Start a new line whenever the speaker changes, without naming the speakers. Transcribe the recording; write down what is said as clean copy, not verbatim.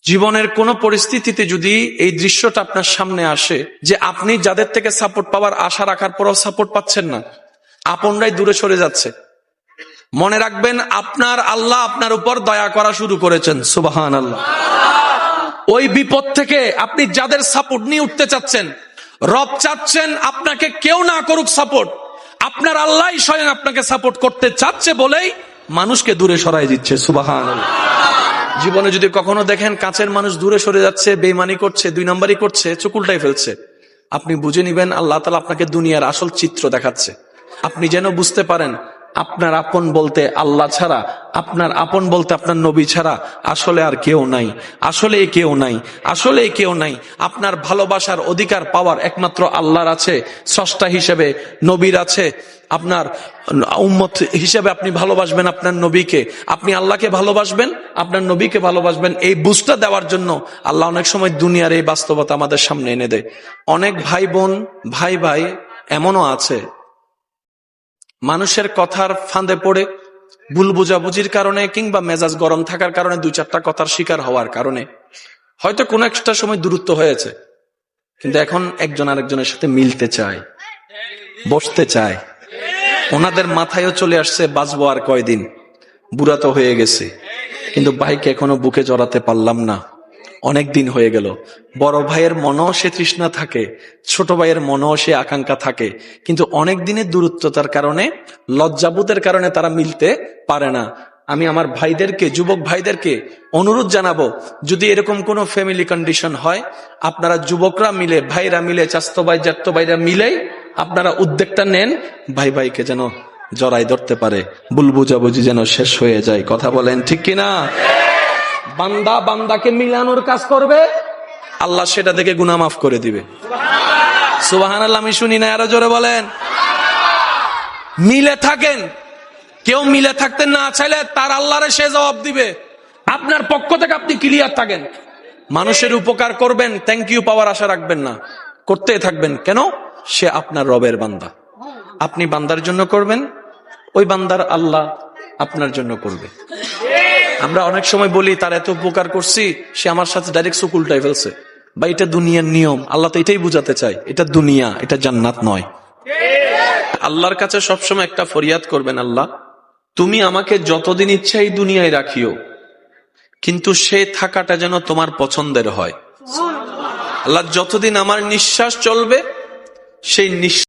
জীবনের কোন পরিস্থিতিতে যদি এই দৃশ্যটা আপনার সামনে আসে যে আপনি যাদের থেকে সাপোর্ট পাওয়ার আশা রাখার পরও সাপোর্ট পাচ্ছেন না, আপনরাই দূরে সরে যাচ্ছে, মনে রাখবেন আপনার আল্লাহ আপনার উপর দয়া করা শুরু করেছেন। সুবহানাল্লাহ। ওই বিপদ থেকে আপনি যাদের সাপোর্ট নিয়ে উঠতে চাচ্ছেন, রব চাচ্ছেন আপনাকে কেউ না করুক সাপোর্ট, আপনার আল্লাহ স্বয়ং আপনাকে সাপোর্ট করতে চাচ্ছে বলেই মানুষকে দূরে সরাই দিচ্ছে। সুবহানাল্লাহ। জীবনে যদি কখনো দেখেন কাছের মানুষ দূরে সরে যাচ্ছে, বেঈমানি করছে, 2 নম্বরই করছে, চোখ উল্টাই ফেলছে, আপনি বুঝে নিবেন আল্লাহ তাআলা আপনাকে দুনিয়ার আসল চিত্র দেখাচ্ছে। আপনি যেন বুঝতে পারেন আপনার আপন বলতে আল্লাহ ছাড়া, আপনার আপন বলতে আপনার নবী ছাড়া আসলে আর কেউ নাই, আসলে কেউ নাই, আসলে কেউ নাই। আপনার ভালোবাসার অধিকার পাওয়ার একমাত্র আল্লাহর আছে, স্রষ্টা হিসেবে নবীর আছে। আপনার উম্মত হিসেবে আপনি ভালোবাসবেন আপনার নবীকে, আপনি আল্লাহকে ভালোবাসবেন, আপনার নবীকে ভালোবাসবেন। এই বুঝটা দেওয়ার জন্য আল্লাহ অনেক সময় দুনিয়ার এই বাস্তবতা আমাদের সামনে এনে দেয়। অনেক ভাই বোন, ভাই ভাই এমনও আছে মানুষের কথার ফাঁদে পড়ে, ভুল বুঝাবুঝির কারণে কিংবা মেজাজ গরম থাকার কারণে 2-4টা কথার শিকার হওয়ার কারণে হয়তো কোনো একটা সময় দূরত্ব হয়েছে, কিন্তু এখন একজন আরেকজনের সাথে মিলতে চায়, বসতে চায়। ওনাদের মাথায়ও চলে আসছে বাঁচবো আর কয়দিন, বুড়া তো হয়ে গেছে, কিন্তু ভাইকে এখনো বুকে জড়াতে পারলাম না, অনেক দিন হয়ে গেল। বড় ভাইয়ের মনেও সে তৃষ্ণা থাকে, ছোট ভাইয়ের মনেও সে আকাঙ্ক্ষা থাকে, কিন্তু অনেক দিনের দূরত্বতার কারণে, লজ্জাবোধের কারণে তারা মিলতে পারে না। আমি আমার ভাইদেরকে, যুবক ভাইদেরকে অনুরোধ জানাবো, যদি এরকম কোনো ফ্যামিলি কন্ডিশন হয়, আপনারা যুবকরা মিলে, ভাইরা মিলে, চাচতো ভাই জ্যাঠতো ভাইরা মিলে আপনারা উদ্যোগটা নেন, ভাই ভাইকে যেন জড়াই ধরতে পারে, ভুল বুঝাবুঝি যেন শেষ হয়ে যায়। কথা বলেন ঠিক কিনা? বান্দা বান্দাকে মিলানোর কাজ করবে, আল্লাহ সেটা দেখে গুনাহ মাফ করে দিবে। সুবহানাল্লাহ। আমি শুনি না, আরো জোরে বলেন। মিলে থাকেন, কেউ মিলে থাকতে না চাইলে তার আল্লাহরে সে জবাব দিবে। আপনার পক্ষ থেকে আপনি ক্লিয়ার থাকেন, মানুষের উপকার করবেন, থ্যাংক ইউ পাওয়ার আশা রাখবেন না, করতে থাকবেন। কেন? সে আপনার রবের বান্দা, আপনি বান্দার জন্য করবেন, ওই বান্দার আল্লাহ আপনার জন্য করবে। আমরা অনেক সময় বলি তার এত উপকার করছি, সে আমার সাথে ডাইরেক্ট চোখ উল্টাই ফেলছে। বা এটা দুনিয়ার নিয়ম, আল্লাহ তো এটাই বুঝাতে চায়, এটা দুনিয়া, এটা জান্নাত নয়। আল্লাহর কাছে সবসময় একটা ফরিয়াদ করবেন, আল্লাহ তুমি আমাকে যতদিন ইচ্ছা এই দুনিয়ায় রাখিও, কিন্তু সে থাকাটা যেন তোমার পছন্দের হয়। আল্লাহ যতদিন আমার নিঃশ্বাস চলবে, সেই নিঃশ্বাস